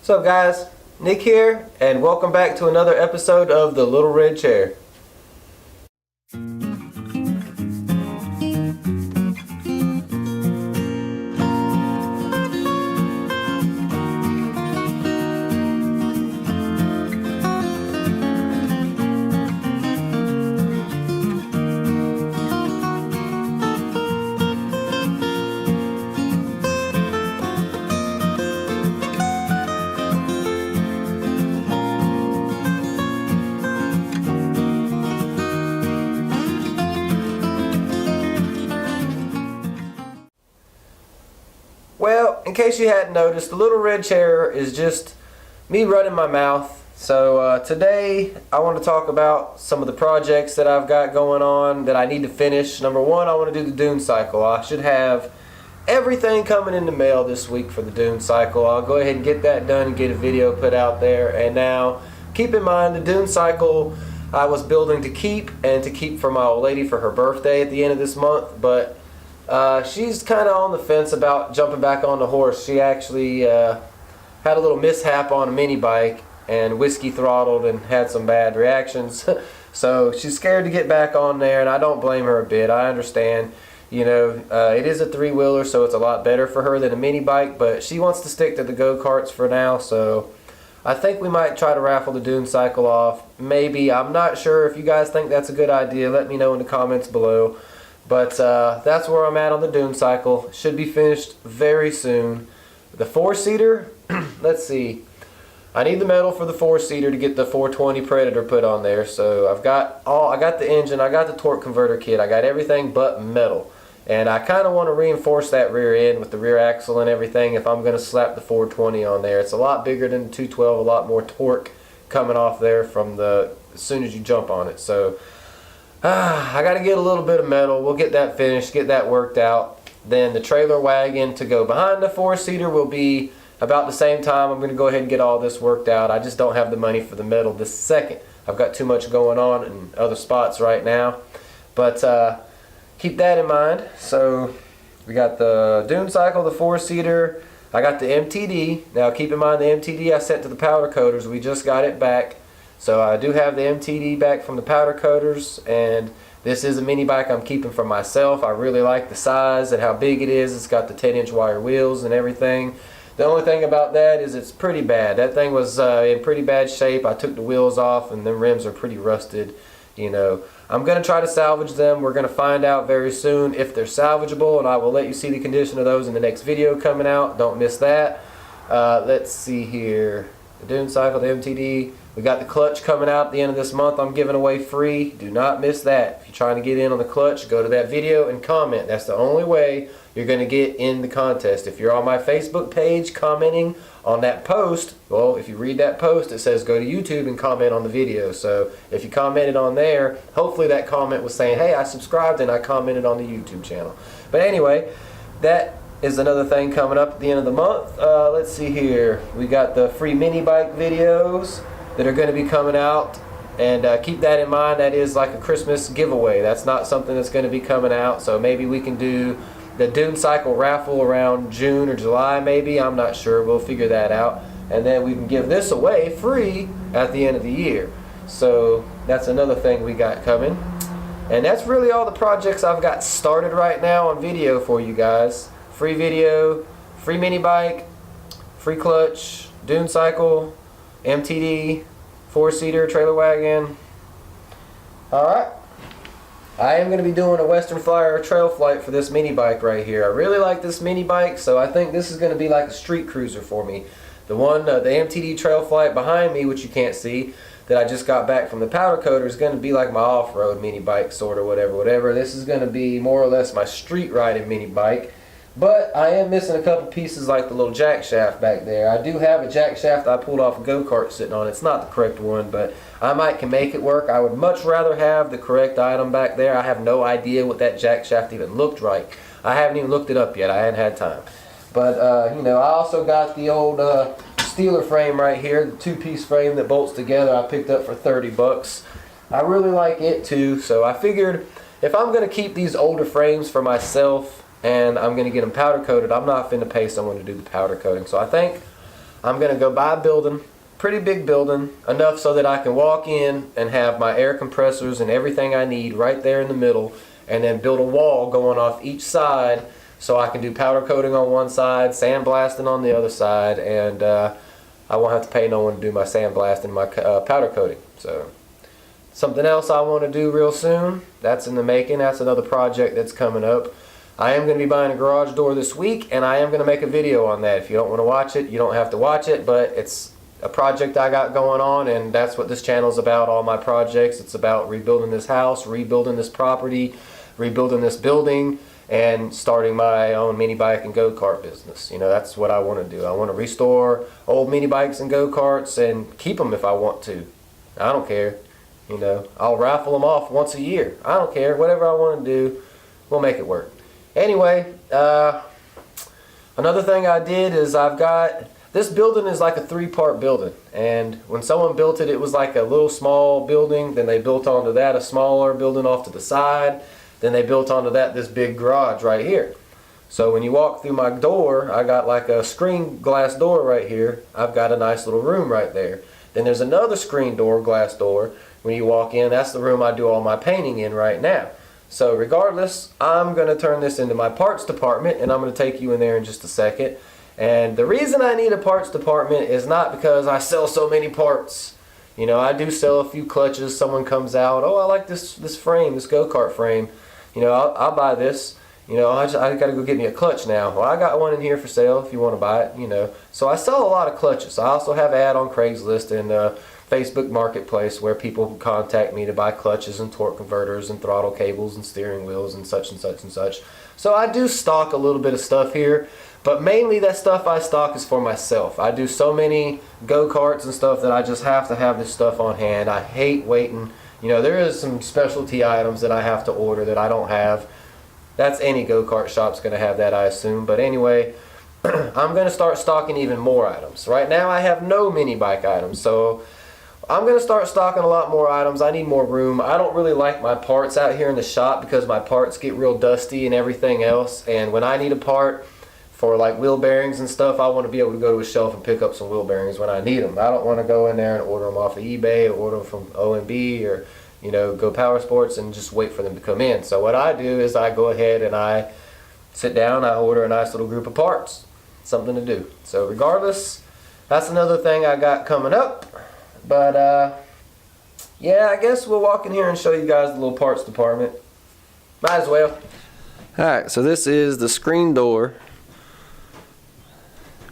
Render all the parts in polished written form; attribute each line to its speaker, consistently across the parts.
Speaker 1: What's up, guys? Nick here, and welcome back to another episode of The Little Red Chair. Well, in case you hadn't noticed, the Little Red Chair is just me running my mouth. So today I want to talk about some of the projects that I've got going on that I need to finish. Number one, I want to do the dune cycle. I should have everything coming in the mail this week for the dune cycle. I'll go ahead and get that done and get a video put out there. And now, keep in mind, the dune cycle I was building to keep for my old lady for her birthday at the end of this month, but she's kind of on the fence about jumping back on the horse. She actually had a little mishap on a mini bike and whiskey throttled and had some bad reactions. So she's scared to get back on there, and I don't blame her a bit. I understand. You know, it is a three-wheeler, so it's a lot better for her than a mini bike, but she wants to stick to the go-karts for now, so I think we might try to raffle the dune cycle off. Maybe. I'm not sure. If you guys think that's a good idea, let me know in the comments below. But that's where I'm at on the dune cycle. Should be finished very soon. The four-seater, let's see. I need the metal for the four-seater to get the 420 Predator put on there. So I got the engine, I got the torque converter kit, I got everything but metal. And I kind of want to reinforce that rear end with the rear axle and everything if I'm going to slap the 420 on there. It's a lot bigger than the 212, a lot more torque coming off there from as soon as you jump on it. So I got to get a little bit of metal. We'll get that finished, get that worked out. Then the trailer wagon to go behind the four-seater will be about the same time. I'm going to go ahead and get all this worked out. I just don't have the money for the metal this second. I've got too much going on in other spots right now. But keep that in mind. So we got the dune cycle, the four-seater. I got the MTD. Now keep in mind the MTD I sent to the powder coaters. We just got it back. So I do have the MTD back from the powder coaters, and this is a mini bike I'm keeping for myself. I really like the size and how big it is. It's got the 10-inch wire wheels and everything. The only thing about that is it's pretty bad. That thing was in pretty bad shape. I took the wheels off, and the rims are pretty rusted. You know, I'm going to try to salvage them. We're going to find out very soon if they're salvageable, and I will let you see the condition of those in the next video coming out. Don't miss that. Let's see here. The dune cycle, the MTD. We got the clutch coming out at the end of this month. I'm giving away free. Do not miss that. If you're trying to get in on the clutch, go to that video and comment. That's the only way you're going to get in the contest. If you're on my Facebook page commenting on that post, well, if you read that post, it says go to YouTube and comment on the video. So if you commented on there, hopefully that comment was saying, hey, I subscribed and I commented on the YouTube channel. But anyway, that is another thing coming up at the end of the month. Let's see here. We got the free mini bike videos that are going to be coming out, and keep that in mind. That is like a Christmas giveaway. That's not something that's going to be coming out, so maybe we can do the dune cycle raffle around June or July maybe. I'm not sure. We'll figure that out, and then we can give this away free at the end of the year. So that's another thing we got coming, and that's really all the projects I've got started right now on video for you guys. Free video, free mini bike, free clutch, dune cycle, MTD, four-seater, trailer wagon. Alright. I am going to be doing a Western Flyer trail flight for this mini bike right here. I really like this mini bike, so I think this is going to be like a street cruiser for me. The one, the MTD trail flight behind me, which you can't see, that I just got back from the powder coater, is going to be like my off-road mini bike, sort of, whatever. This is going to be more or less my street riding mini bike. But I am missing a couple pieces like the little jack shaft back there. I do have a jack shaft I pulled off a go-kart sitting on. It's not the correct one, but I can make it work. I would much rather have the correct item back there. I have no idea what that jack shaft even looked like. I haven't even looked it up yet. I hadn't had time. But, you know, I also got the old Steeler frame right here, the two-piece frame that bolts together. I picked up for 30 bucks. I really like it too, so I figured if I'm going to keep these older frames for myself and I'm going to get them powder coated, I'm not finna pay someone to do the powder coating. So I think I'm gonna go buy a building, pretty big building, enough so that I can walk in and have my air compressors and everything I need right there in the middle, and then build a wall going off each side so I can do powder coating on one side, sandblasting on the other side, and I won't have to pay no one to do my sandblasting and my powder coating. So something else I want to do real soon, that's in the making. That's another project that's coming up. I am going to be buying a garage door this week, and I am going to make a video on that. If you don't want to watch it, you don't have to watch it, but it's a project I got going on, and that's what this channel is about, all my projects. It's about rebuilding this house, rebuilding this property, rebuilding this building, and starting my own mini bike and go-kart business. You know, that's what I want to do. I want to restore old mini bikes and go-karts and keep them if I want to. I don't care. You know, I'll raffle them off once a year. I don't care. Whatever I want to do, we'll make it work. Anyway, another thing I did is this building is like a 3-part building, and when someone built it, it was like a little small building. Then they built onto that a smaller building off to the side. Then they built onto that this big garage right here. So when you walk through my door, I got like a screen glass door right here. I've got a nice little room right there. Then there's another screen door, glass door. When you walk in, that's the room I do all my painting in right now. So regardless, I'm going to turn this into my parts department, and I'm going to take you in there in just a second. And the reason I need a parts department is not because I sell so many parts. You know, I do sell a few clutches. Someone comes out, oh, I like this frame, this go-kart frame. You know, I'll buy this. You know, I got to go get me a clutch now. Well, I got one in here for sale if you want to buy it, you know. So I sell a lot of clutches. I also have an ad on Craigslist and Facebook Marketplace where people can contact me to buy clutches and torque converters and throttle cables and steering wheels and such and such and such. So I do stock a little bit of stuff here, but mainly that stuff I stock is for myself. I do so many go-karts and stuff that I just have to have this stuff on hand. I hate waiting. You know, there is some specialty items that I have to order that I don't have. That's any go-kart shop's going to have that, I assume. But anyway, I'm going to start stocking even more items. Right now I have no mini bike items, so I'm going to start stocking a lot more items. I need more room. I don't really like my parts out here in the shop because my parts get real dusty and everything else. And when I need a part for like wheel bearings and stuff, I want to be able to go to a shelf and pick up some wheel bearings when I need them. I don't want to go in there and order them off of eBay or order them from OMB or, you know, Go Power Sports and just wait for them to come in. So what I do is I go ahead and I sit down, I order a nice little group of parts. Something to do. So regardless, that's another thing I got coming up. But yeah, I guess we'll walk in here and show you guys the little parts department. Might as well. Alright, so this is the screen door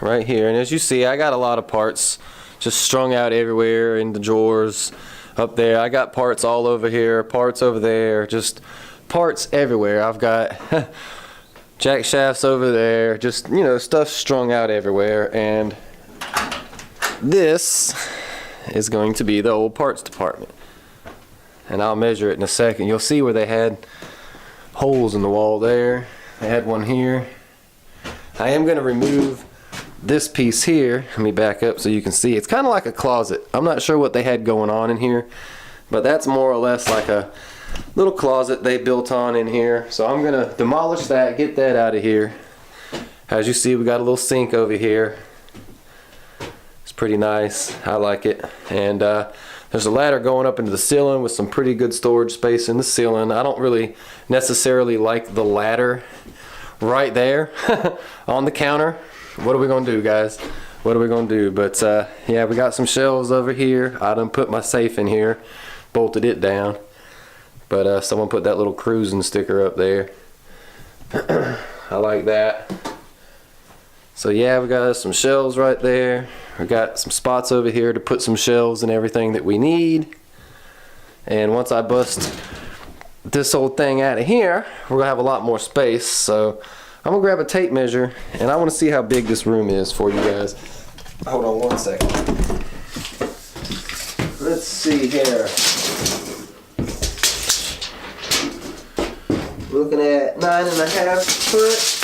Speaker 1: right here, and as you see, I got a lot of parts just strung out everywhere in the drawers up there. I got parts all over here, parts over there, just parts everywhere. I've got jack shafts over there, just, you know, stuff strung out everywhere. And this is going to be the old parts department, and I'll measure it in a second. You'll see where they had holes in the wall there. They had one here. I am going to remove this piece here. Let me back up so you can see. It's kind of like a closet. I'm not sure what they had going on in here, but that's more or less like a little closet they built on in here. So I'm going to demolish that, get that out of here. As you see, we got a little sink over here. It's pretty nice. I like it. And there's a ladder going up into the ceiling with some pretty good storage space in the ceiling. I don't really necessarily like the ladder right there on the counter. What are we gonna do, guys? What are we gonna do? But yeah, we got some shelves over here. I done put my safe in here, bolted it down. But someone put that little cruising sticker up there. I like that. So yeah, we got some shelves right there. We got some spots over here to put some shelves and everything that we need. And once I bust this old thing out of here, we're gonna have a lot more space. So I'm gonna grab a tape measure, and I want to see how big this room is for you guys. Hold on one second. Let's see here. Looking at 9.5 foot.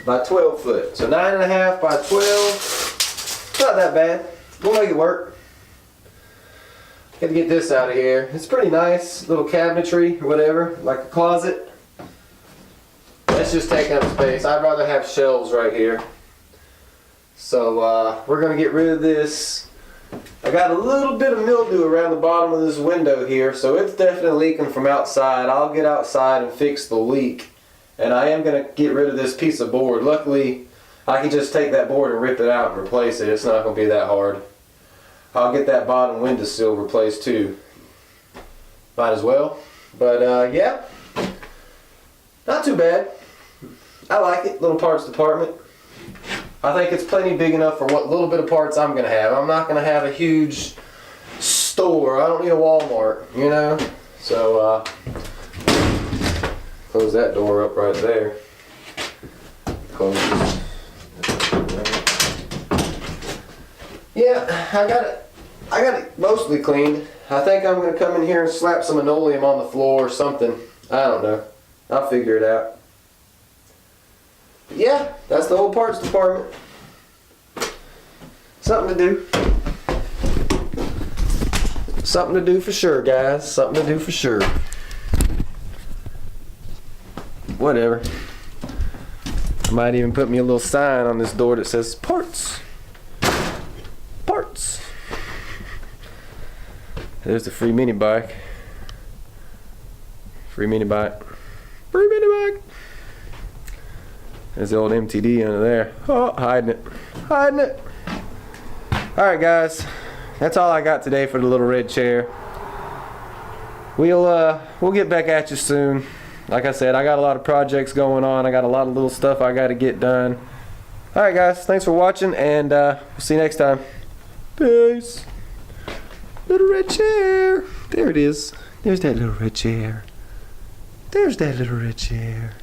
Speaker 1: By 12 foot. So 9.5 by 12. Not that bad. We'll make it work. Gotta get this out of here. It's pretty nice, little cabinetry or whatever, like a closet. That's just taking up space. I'd rather have shelves right here. So we're gonna get rid of this. I got a little bit of mildew around the bottom of this window here, so it's definitely leaking from outside. I'll get outside and fix the leak. And I am gonna get rid of this piece of board. Luckily, I can just take that board and rip it out and replace it. It's not gonna be that hard. I'll get that bottom windowsill replaced too. Might as well. But yeah, not too bad. I like it. Little parts department. I think it's plenty big enough for what little bit of parts I'm gonna have. I'm not gonna have a huge store. I don't need a Walmart, you know. So close that door up right there. Close this. Yeah, I got it mostly cleaned. I think I'm gonna come in here and slap some linoleum on the floor or something. I don't know. I'll figure it out. But yeah, that's the whole parts department. Something to do. Something to do for sure, guys. Something to do for sure. Whatever. I might even put me a little sign on this door that says parts. Parts. There's the free mini bike. Free mini bike. Free mini bike. There's the old MTD under there. Oh, hiding it. Hiding it. Alright guys. That's all I got today for the little red chair. We'll get back at you soon. Like I said, I got a lot of projects going on. I got a lot of little stuff I got to get done. Alright guys, thanks for watching, and we'll see you next time. Peace. Little red chair. There it is. There's that little red chair. There's that little red chair.